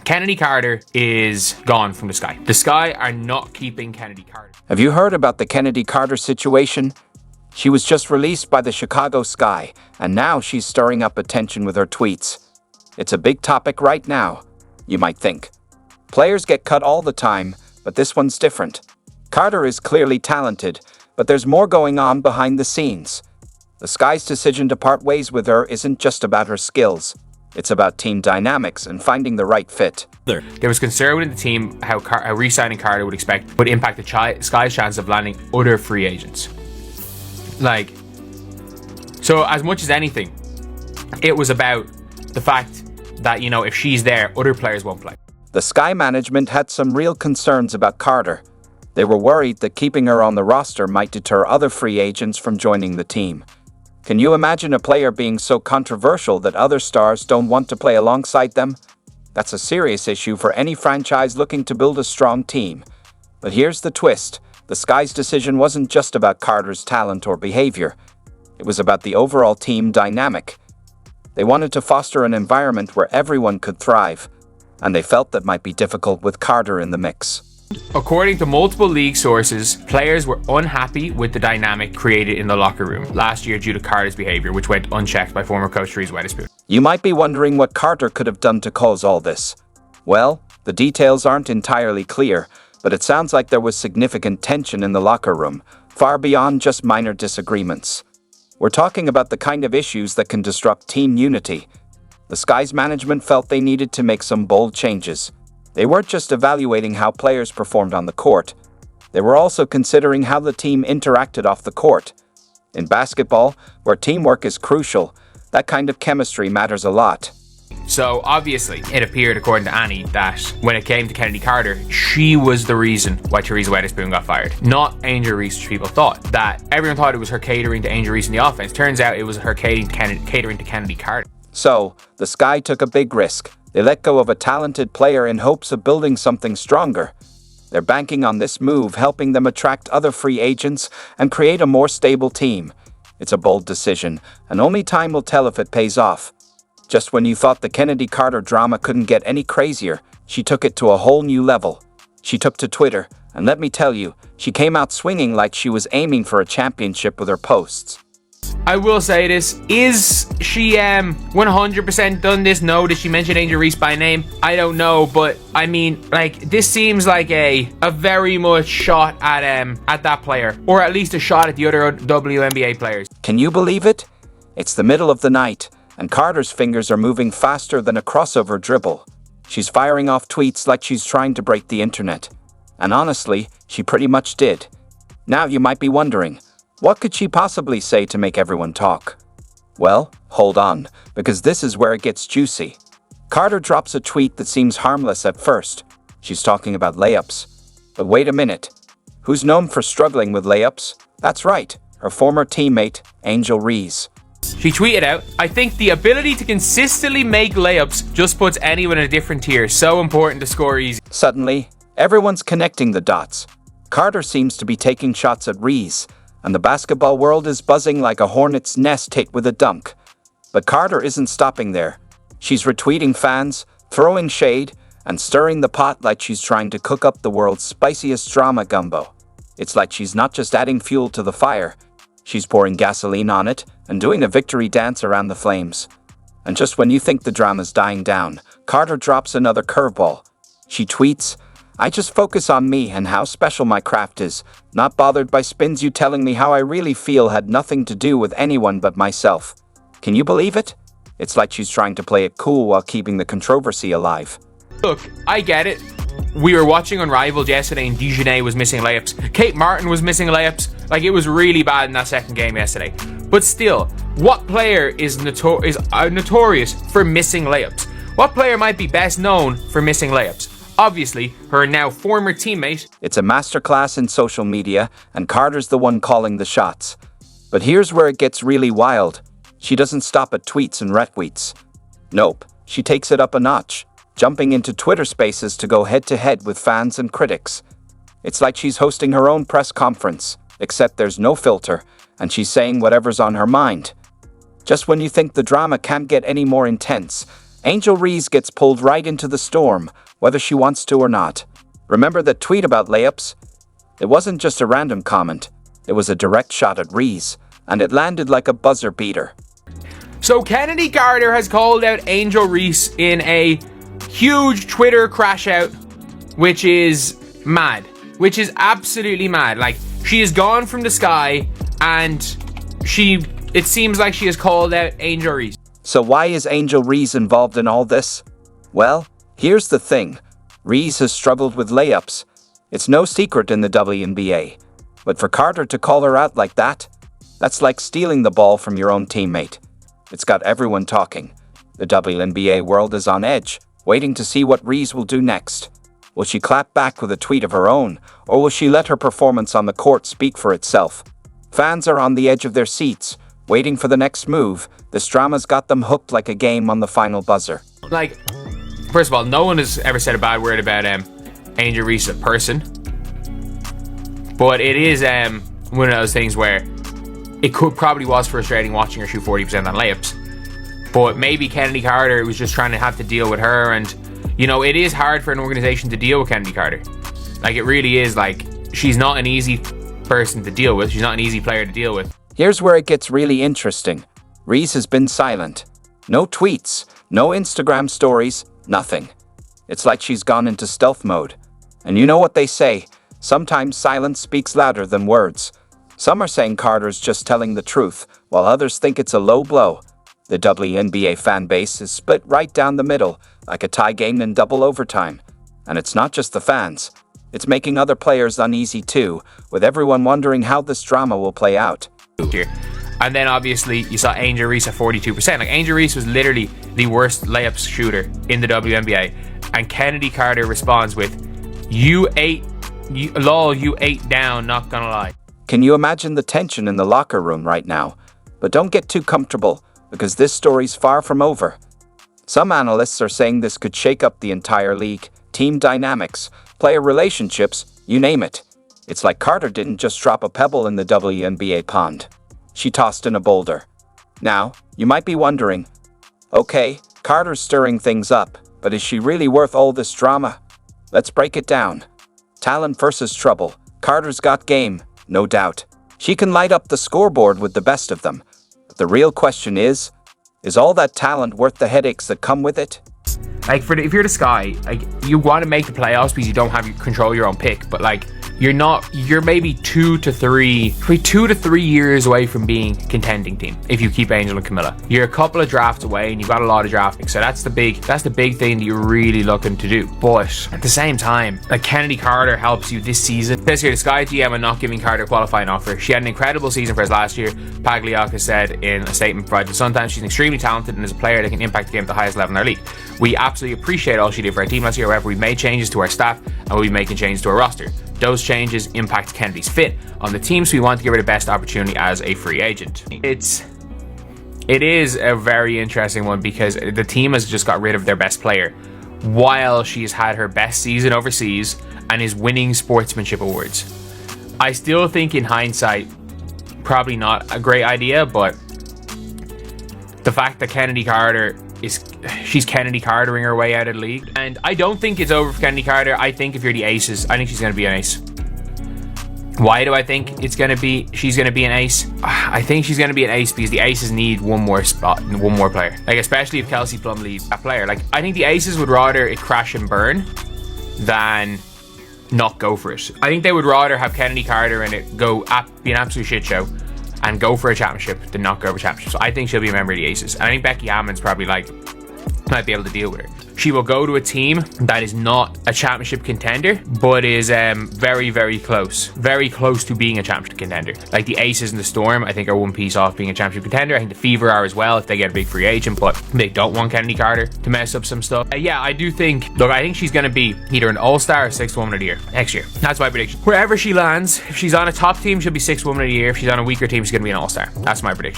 Chennedy Carter is gone from the Sky. The Sky are not keeping Chennedy Carter. Have you heard about the Chennedy Carter situation? She was just released by the Chicago Sky, and now she's stirring up attention with her tweets. It's a big topic right now, you might think. Players get cut all the time, but this one's different. Carter is clearly talented, but there's more going on behind the scenes. The Sky's decision to part ways with her isn't just about her skills. It's about team dynamics and finding the right fit. There was concern within the team how re-signing Carter would impact the Sky's chance of landing other free agents. So as much as anything, it was about the fact that, if she's there, other players won't play. The Sky management had some real concerns about Carter. They were worried that keeping her on the roster might deter other free agents from joining the team. Can you imagine a player being so controversial that other stars don't want to play alongside them? That's a serious issue for any franchise looking to build a strong team. But here's the twist. The Sky's decision wasn't just about Carter's talent or behavior. It was about the overall team dynamic. They wanted to foster an environment where everyone could thrive, and they felt that might be difficult with Carter in the mix. According to multiple league sources, players were unhappy with the dynamic created in the locker room last year due to Carter's behavior, which went unchecked by former coach Reese Witherspoon. You might be wondering what Carter could have done to cause all this. Well, the details aren't entirely clear, but it sounds like there was significant tension in the locker room, far beyond just minor disagreements. We're talking about the kind of issues that can disrupt team unity. The Sky's management felt they needed to make some bold changes. They weren't just evaluating how players performed on the court. They were also considering how the team interacted off the court. In basketball, where teamwork is crucial, that kind of chemistry matters a lot. So obviously, it appeared, according to Annie, that when it came to Chennedy Carter, she was the reason why Teresa Weatherspoon got fired. Not Angel Reese, which people thought. That everyone thought it was her catering to Angel Reese in the offense. Turns out it was her catering to Chennedy Carter. So, the Sky took a big risk. They let go of a talented player in hopes of building something stronger. They're banking on this move, helping them attract other free agents and create a more stable team. It's a bold decision, and only time will tell if it pays off. Just when you thought the Chennedy Carter drama couldn't get any crazier, she took it to a whole new level. She took to Twitter, and let me tell you, she came out swinging like she was aiming for a championship with her posts. I will say this, is she 100% done this? No. Did she mention Angel Reese by name? I don't know, but I mean, this seems like a very much shot at that player, or at least a shot at the other WNBA players. Can you believe it? It's the middle of the night, and Carter's fingers are moving faster than a crossover dribble. She's firing off tweets like she's trying to break the internet. And honestly, she pretty much did. Now you might be wondering, what could she possibly say to make everyone talk? Well, hold on, because this is where it gets juicy. Carter drops a tweet that seems harmless at first. She's talking about layups. But wait a minute. Who's known for struggling with layups? That's right, her former teammate, Angel Reese. She tweeted out, "I think the ability to consistently make layups just puts anyone in a different tier. So important to score easy." Suddenly, everyone's connecting the dots. Carter seems to be taking shots at Reese, and the basketball world is buzzing like a hornet's nest hit with a dunk. But Carter isn't stopping there. She's retweeting fans, throwing shade, and stirring the pot like she's trying to cook up the world's spiciest drama gumbo. It's like she's not just adding fuel to the fire, she's pouring gasoline on it and doing a victory dance around the flames. And just when you think the drama's dying down, Carter drops another curveball. She tweets, "I just focus on me and how special my craft is, not bothered by spins you telling me how I really feel had nothing to do with anyone but myself." Can you believe it? It's like she's trying to play it cool while keeping the controversy alive. Look, I get it. We were watching Unrivaled yesterday and Dejanay was missing layups. Kate Martin was missing layups. It was really bad in that second game yesterday. But still, what player is notorious for missing layups? What player might be best known for missing layups? Obviously, her now former teammate. It's a masterclass in social media, and Carter's the one calling the shots. But here's where it gets really wild. She doesn't stop at tweets and retweets. Nope, she takes it up a notch, jumping into Twitter spaces to go head-to-head with fans and critics. It's like she's hosting her own press conference, except there's no filter, and she's saying whatever's on her mind. Just when you think the drama can't get any more intense, Angel Reese gets pulled right into the storm, whether she wants to or not. Remember that tweet about layups? It wasn't just a random comment. It was a direct shot at Reese, and it landed like a buzzer beater. So Chennedy Carter has called out Angel Reese in a huge Twitter crash out, which is mad. Which is absolutely mad. Like, she has gone from the sky, and it seems like she has called out Angel Reese. So why is Angel Reese involved in all this? Well, here's the thing. Reese has struggled with layups. It's no secret in the WNBA. But for Carter to call her out like that, that's like stealing the ball from your own teammate. It's got everyone talking. The WNBA world is on edge, waiting to see what Reese will do next. Will she clap back with a tweet of her own, or will she let her performance on the court speak for itself? Fans are on the edge of their seats, waiting for the next move. This drama's got them hooked like a game on the final buzzer. Like, first of all, no one has ever said a bad word about Angel Reese, a person. But it is one of those things where it probably was frustrating watching her shoot 40% on layups. But maybe Chennedy Carter was just trying to have to deal with her, and you know, it is hard for an organization to deal with Chennedy Carter. Like, it really is. Like, she's not an easy person to deal with. She's not an easy player to deal with. Here's where it gets really interesting. Reese has been silent. No tweets, no Instagram stories, nothing. It's like she's gone into stealth mode. And you know what they say, sometimes silence speaks louder than words. Some are saying Carter's just telling the truth, while others think it's a low blow. The WNBA fan base is split right down the middle, like a tie game in double overtime. And it's not just the fans. It's making other players uneasy too, with everyone wondering how this drama will play out. And then obviously you saw Angel Reese at 42%. Like, Angel Reese was literally the worst layups shooter in the WNBA. And Chennedy Carter responds with, you ate down, not gonna lie. Can you imagine the tension in the locker room right now? But don't get too comfortable, because this story's far from over. Some analysts are saying this could shake up the entire league, team dynamics, player relationships, you name it. It's like Carter didn't just drop a pebble in the WNBA pond. She tossed in a boulder. Now, you might be wondering, okay, Carter's stirring things up, but is she really worth all this drama? Let's break it down. Talent versus trouble. Carter's got game, no doubt. She can light up the scoreboard with the best of them. But the real question is all that talent worth the headaches that come with it? Like, if you're the Sky, like, you want to make the playoffs because you don't have control your own pick, but like, you're maybe 2 to 3 years away from being a contending team if you keep Angel and Camilla. You're a couple of drafts away, and you've got a lot of draft picks, so that's the big thing that you're really looking to do. But at the same time, like, Chennedy Carter helps you this season. This year, the Sky GM are not giving Carter a qualifying offer. She had an incredible season for us last year. Pagliacca said in a statement provided, sometimes she's extremely talented and is a player that can impact the game at the highest level in our league. We absolutely appreciate all she did for our team last year. However, we've made changes to our staff and we'll be making changes to our roster. Those changes impact Kennedy's fit on the team, so we want to give her the best opportunity as a free agent. It is a very interesting one because the team has just got rid of their best player while she's had her best season overseas and is winning sportsmanship awards. I still think in hindsight, probably not a great idea, but the fact that Chennedy Carter she's Chennedy Cartering her way out of the league. And I don't think it's over for Chennedy Carter. I think if you're the Aces, I think she's going to be an ace. Why do I think she's going to be an ace? I think she's going to be an ace because the Aces need one more spot and one more player. Like, especially if Kelsey Plum leaves that player. Like, I think the Aces would rather it crash and burn than not go for it. I think they would rather have Chennedy Carter and it be an absolute shit show and go for a championship than not go for a championship. So I think she'll be a member of the Aces. And I think Becky Hammon's probably might be able to deal with her. She will go to a team that is not a championship contender, but is very, very close to being a championship contender. Like the Aces and the Storm, I think are one piece off being a championship contender. I think the Fever are as well if they get a big free agent, but they don't want Chennedy Carter to mess up some stuff. Yeah, I do think, I think she's going to be either an All-Star or 6th Woman of the Year next year. That's my prediction. Wherever she lands, if she's on a top team, she'll be 6th Woman of the Year. If she's on a weaker team, she's going to be an All-Star. That's my prediction.